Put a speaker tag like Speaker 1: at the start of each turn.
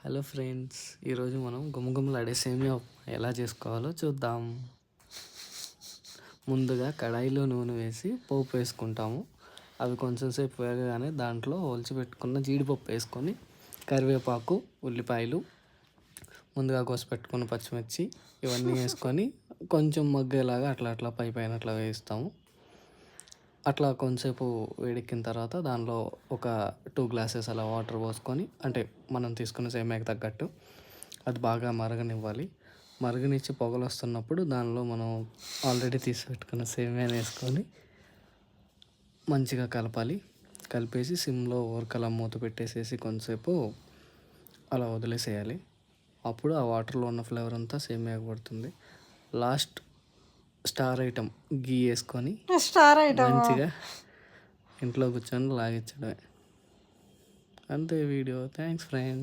Speaker 1: Hello friends, ఈరోజు మనం గుమగుమలాడే సేమియా ఉప్మా ఎలా చేసుకోవాలో చూద్దాం. ముందుగా కడాయిలో నూనె వేసి పోపు వేసుకుంటాము. అవి కొంచెం సేపు వేగగానే దాంట్లో ఒలిచిపెట్టుకున్న జీడిపప్పు వేసుకొని కరివేపాకు, ఉల్లిపాయలు, ముందుగా కోసి పెట్టుకున్న పచ్చిమిర్చి ఇవన్నీ వేసుకొని కొంచెం మగ్గేలాగా అట్లా పై పైన అట్లా వేస్తాము. అట్లా కొంచెంసేపు వేడెక్కిన తర్వాత దానిలో ఒక 2 గ్లాసెస్ అలా వాటర్ పోసుకొని, అంటే మనం తీసుకున్న సేమియాకి తగ్గట్టు అది బాగా మరగనివ్వాలి. మరగనిచ్చి పొగలు వస్తున్నప్పుడు దానిలో మనం ఆల్రెడీ తీసి పెట్టుకున్న సేమియాని వేసుకొని మంచిగా కలపాలి. కలిపేసి సిమ్లో ఊరకలా మూత పెట్టేసేసి కొంచెంసేపు అలా వదిలేసేయాలి. అప్పుడు ఆ వాటర్లో ఉన్న ఫ్లేవర్ అంతా సేమియాకి పడుతుంది. లాస్ట్ స్టార్ ఐటమ్ గీ వేసుకొని
Speaker 2: స్టార్ ఐటమ్
Speaker 1: మంచిగా ఇంట్లో కూర్చొని లాగించడమే. అంతే వీడియో. Thanks friends.